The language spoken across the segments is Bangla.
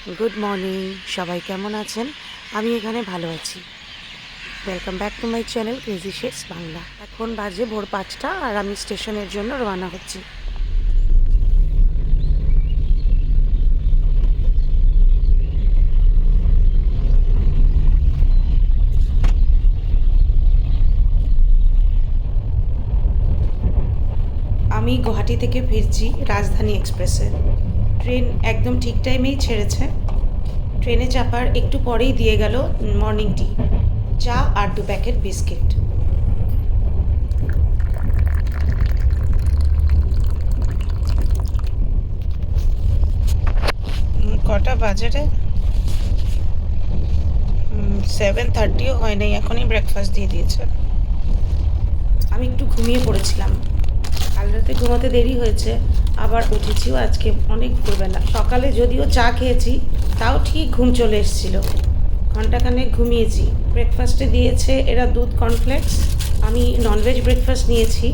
গুড মর্নিং, সবাই কেমন আছেন? আমি এখানে ভালো আছি। Welcome back to my channel crazy shades Bangla. এখন বাজে ভোর 5টা আর আমি স্টেশনের জন্য রওনা হচ্ছি। আমি গুয়াহাটি থেকে ফিরছি রাজধানী এক্সপ্রেসে। ট্রেন একদম ঠিক টাইমেই ছেড়েছে। ট্রেনে চাপার একটু পরেই দিয়ে গেল মর্নিং টি, চা আর 2 প্যাকেট বিস্কিট। কটা বাজে রে? 7:30ও হয় নাই, এখনই ব্রেকফাস্ট দিয়ে দিয়েছে। আমি একটু ঘুমিয়ে পড়েছিলাম। কাল রাতে ঘুমাতে দেরি হয়েছে, আবার উঠেছিও আজকে অনেক ভোরবেলা। সকালে যদিও চা খেয়েছি, তাও ঠিক ঘুম চলে এসেছিলো। ঘন্টাখানেক ঘুমিয়েছি। ব্রেকফাস্টে দিয়েছে এরা দুধ কর্নফ্লেক্স। আমি ননভেজ ব্রেকফাস্ট নিয়েছি,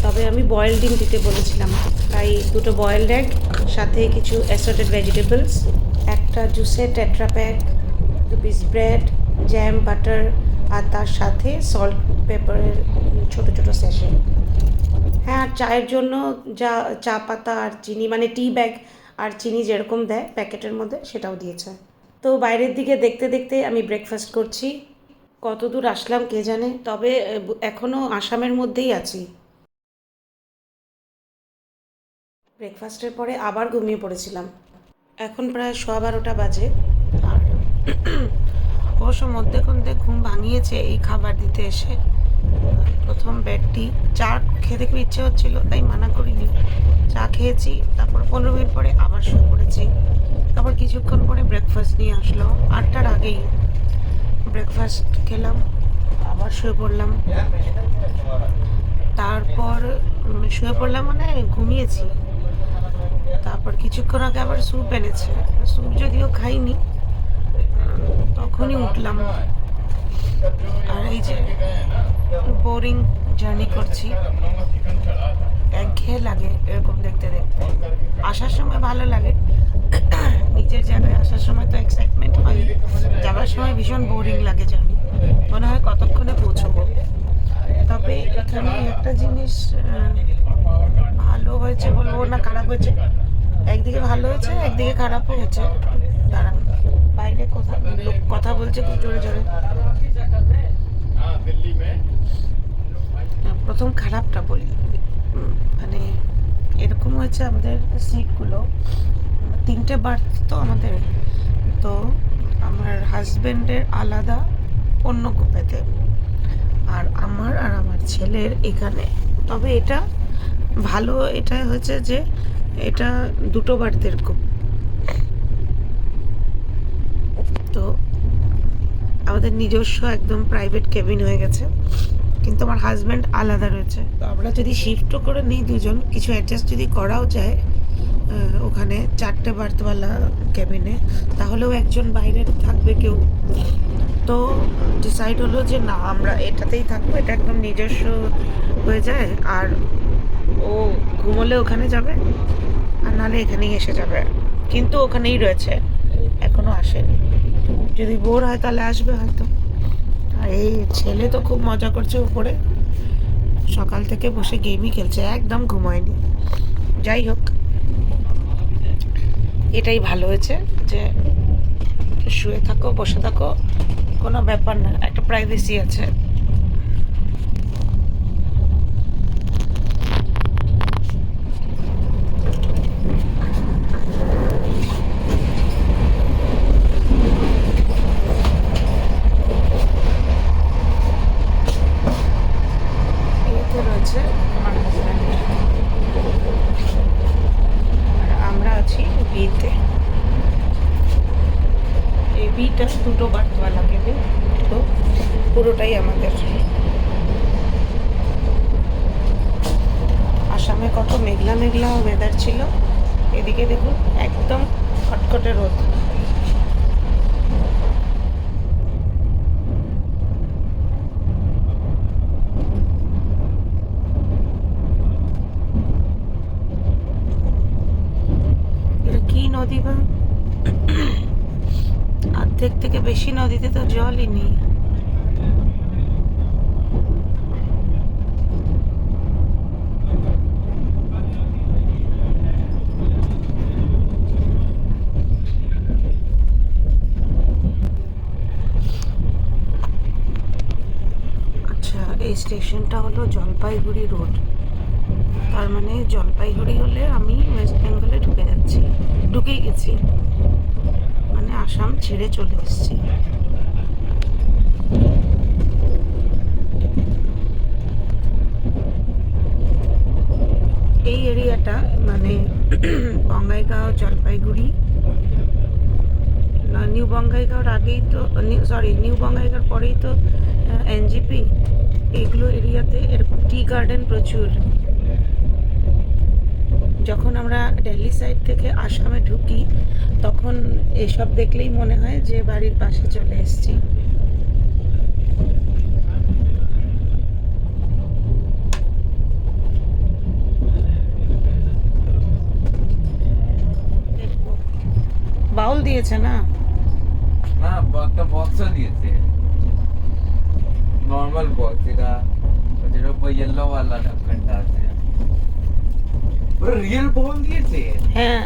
তবে আমি বয়েলড ডিম দিতে বলেছিলাম, তাই 2টো বয়েলড এগ, সাথে কিছু অ্যাসর্টেড ভেজিটেবলস, একটা জুসের tetra pack, 2 piece bread, jam, butter, আর তার সাথে সল্ট পেপারের ছোটো ছোটো স্যাশে। হ্যাঁ, আর চায়ের জন্য যা চা পাতা আর চিনি, মানে টি ব্যাগ আর চিনি যেরকম দেয় প্যাকেটের মধ্যে, সেটাও দিয়েছে। তো বাইরের দিকে দেখতে দেখতে আমি ব্রেকফাস্ট করছি। কত দূর আসলাম কে জানে, তবে এখনও আসামের মধ্যেই আছি। ব্রেকফাস্টের পরে আবার ঘুমিয়ে পড়েছিলাম। এখন প্রায় 12:15 বাজে। আর অবশ্য মধ্যে ঘুম ভাঙিয়েছে এই খাবার দিতে এসে। প্রথম বেডটি, চা খেতে খুব ইচ্ছে হচ্ছিল, তাই মানা করিনি। চা খেয়েছি, তারপর 15 মিনিট পরে আবার শুয়ে পড়েছি। তারপর কিছুক্ষণ পরে ব্রেকফাস্ট নিয়ে আসলো, 8টার আগেই ব্রেকফাস্ট খেলাম, আবার শুয়ে পড়লাম। তারপর শুয়ে পড়লাম মানে ঘুমিয়েছি। তারপর কিছুক্ষণ আগে আবার স্যুপ এনেছে। স্যুপ যদিও খাইনি, তখনই উঠলাম। আর এই যে বোরিং জার্নি করছি, একঘেয়ে লাগে এরকম দেখতে দেখতে। আসার সময় ভালো লাগে, নিজের জায়গায় আসার সময় তো এক্সাইটমেন্ট হয়, যাওয়ার সময় ভীষণ বোরিং লাগে জার্নি, মনে হয় কতক্ষণে পৌঁছবো। তবে এখানে একটা জিনিস ভালো হয়েছে বলবো না খারাপ হয়েছে, একদিকে ভালো হয়েছে একদিকে খারাপও হয়েছে। দাঁড়ান, বাইরে লোক কথা বলছে খুব জোরে জোরে। প্রথম খারাপটা বলি, মানে এরকম হয়েছে আমাদের সিটগুলো, 3টে বার্থ তো আমাদের, তো আমার হাজব্যান্ডের আলাদা অন্য কোপেতে, আর আমার ছেলের এখানে। তবে এটা ভালো, এটা হয়েছে যে এটা 2টো বার্থের কোপ, তো আমাদের নিজস্ব একদম প্রাইভেট কেবিন হয়ে গেছে, কিন্তু আমার হাজব্যান্ড আলাদা রয়েছে। তো আমরা যদি শিফটও করে নিই দুজন, কিছু অ্যাডজাস্ট যদি করাও যায় ওখানে 4টে বার্থওয়ালা কেবিনে, তাহলেও একজন বাইরে থাকবে কেউ। তো ডিসাইড হলো যে না, আমরা এটাতেই থাকবো, এটা একদম নিজস্ব হয়ে যায়, আর ও ঘুমোলে ওখানে যাবে, আর নাহলে এখানেই এসে যাবে। কিন্তু ওখানেই রয়েছে, এখনো আসেনি। যদি বোর হয় তাহলে আসবে হয়তো। আর এই ছেলে তো খুব মজা করছে উপরে, সকাল থেকে বসে গেমই খেলছে, একদম ঘুমায়নি। যাই হোক, এটাই ভালো হয়েছে যে শুয়ে থাকো বসে থাকো কোনো ব্যাপার না, একটা প্রাইভেসি আছে। এতে রয়েছে আমার হাজব্যান্ড, আর আমরা আছি বিতে। এই বিটা 2টো বার্থওয়ালা কেবিন, তো পুরোটাই আমাদের। আসামে কত মেঘলা মেঘলা ওয়েদার ছিল, এদিকে দেখুন একদম খটখটে রোদ। এটা কি নদী বা? অর্ধেক থেকে বেশি নদীতে তো জলই নেই। আচ্ছা, এই স্টেশনটা হলো জলপাইগুড়ি রোড। তার মানে জলপাইগুড়ি হলে আমি ওয়েস্ট বেঙ্গলে ঢুকেই গেছি, মানে আসাম ছেড়ে চলে এসেছি। এই এরিয়াটা মানে বঙ্গাইগাঁও, জলপাইগুড়ি, নিউ বঙ্গাইগাঁওর আগেই তো, নিউ বঙ্গাইগাঁওর পরেই তো এনজিপি। এইগুলো এরিয়াতে এরকম টি গার্ডেন প্রচুর। যখন আমরা দিল্লি সাইড থেকে আসামে ঢুকি তখন এসব দেখলেই মনে হয় যে বাড়ির পাশে চলে এসেছি। বাউল দিয়েছে না? না, একটা বক্সও দিয়েছে, নর্মাল বক্স, যেটা ইয়েলো वाला ঢাকনটা আছে। পুরো রিয়েল বল দিয়েছে। হ্যাঁ,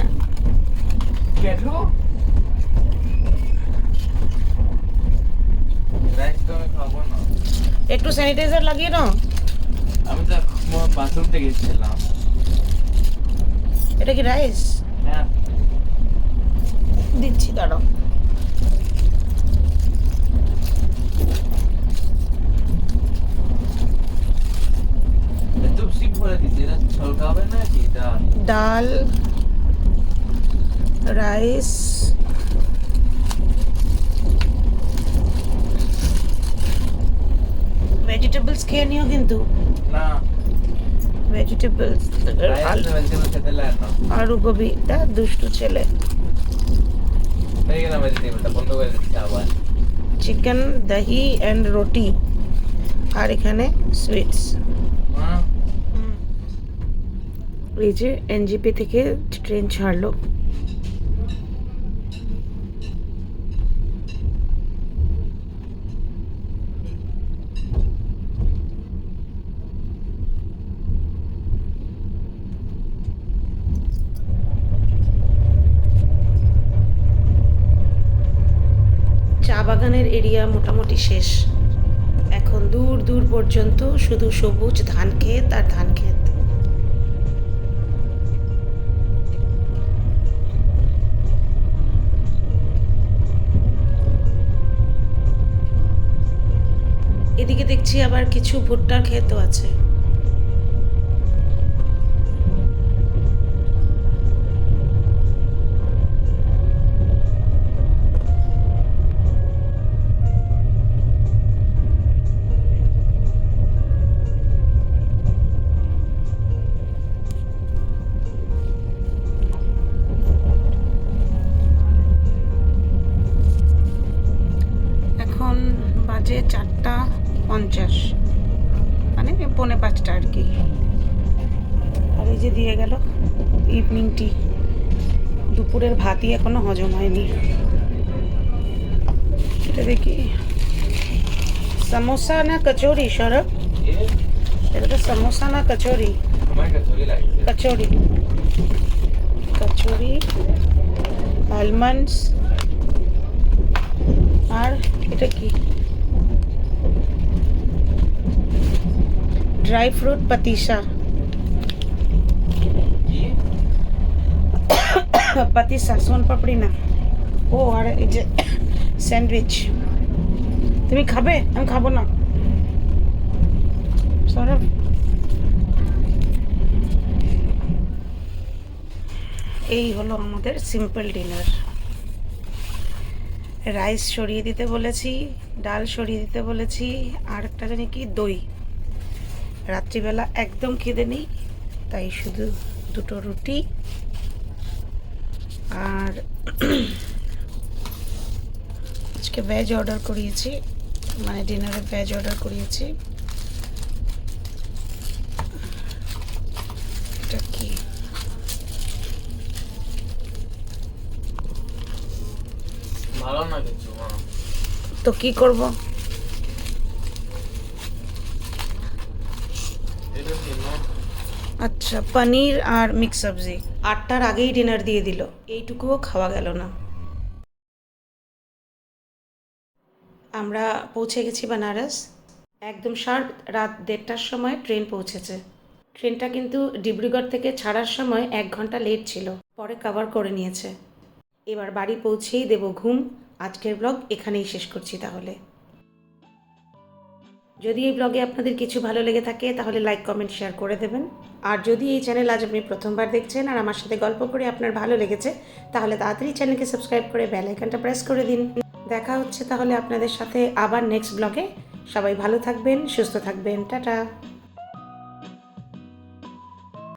কেন? রাইস তো আমি খাবো না। একটু স্যানিটাইজার লাগিয়ে নাও। আমি তো বাথরুম থেকে গেছিলাম। এটা কি রাইস? হ্যাঁ, দিচ্ছি, দাঁড়াও। তুলসী ভরে দিচ্ছে, এটা ছলকাবে না কি? ডাল, রাইস, ভেজিটেবলস খেয়ে নিও কিন্তু। না, ভেজিটেবলস, খেতে লাগে না। আলু গোবি, দুষ্টু ছেলে। হয়ে গেলাম, ভেজিটেবলটা বন্ধ করে দিচ্ছে আবার। চিকেন, দহি অ্যান্ড রুটি, আর এখানে সুইটস। এই যে এনজিপি থেকে ট্রেন ছাড়লো। চা বাগানের এরিয়া মোটামুটি শেষ। এখন দূর দূর পর্যন্ত শুধু সবুজ ধান ক্ষেত আর ধান ক্ষেত। এদিকে দেখছি আবার কিছু ভুট্টার ক্ষেতও আছে। এখন বাজে 4:50, মানে 4:45 আর কি। আর এই যে দিয়ে গেল ইভিনিং টি। দুপুরের ভাতই এখনো হজম হয়নি। এটা দেখি, সমোসা না কচুরি সৌরভ? এটা তো সমোসা না কচুরি? কচুরি, কচুরি, আলমন্ডস, আর এটা কি? Dry fruit পাতিসা। পাতিসা, সোন পাপড়ি না। ও, আর এই যে স্যান্ডউইচ। তুমি খাবে? আমি খাবো না সৌরভ। এই হলো আমাদের সিম্পল ডিনার। রাইস সরিয়ে দিতে বলেছি, ডাল সরিয়ে দিতে বলেছি, আর একটা জানি কি, দই। রাত্রিবেলা একদম খিদে নেই, তাই শুধু 2টো রুটি আর আজকে ভেজ অর্ডার করিয়েছি, মানে ডিনারে ভেজ অর্ডার করিয়েছি। এটা কি? ভালো না কিছু মা। তো কি করব? এটা কি না? আচ্ছা, পনির আর মিক্স সবজি। 8টার আগেই ডিনার দিয়ে দিল, এইটুকুও খাওয়া গেল না। আমরা পৌঁছে গেছি বেনারস। একদম শার্প রাত 1:30টার সময় ট্রেন পৌঁছেছে। ট্রেনটা কিন্তু ডিব্রুগড় থেকে ছাড়ার সময় 1 ঘন্টা লেট ছিল, পরে কভার করে নিয়েছে। এবার বাড়ি পৌঁছেই দেব ঘুম। আজকের ব্লগ এখানেই শেষ করছি তাহলে। যদি এই ব্লগে আপনাদের কিছু ভালো লেগে থাকে তাহলে লাইক কমেন্ট শেয়ার করে দেবেন। আর যদি এই চ্যানেল আজ আপনি প্রথমবার দেখছেন আর আমার সাথে গল্প করে আপনার ভালো লেগেছে তাহলে তাড়াতাড়ি চ্যানেলকে সাবস্ক্রাইব করে বেল আইকনটা প্রেস করে দিন। দেখা হচ্ছে তাহলে আপনাদের সাথে আবার নেক্সট ব্লগে। সবাই ভালো থাকবেন, সুস্থ থাকবেন, টাটা।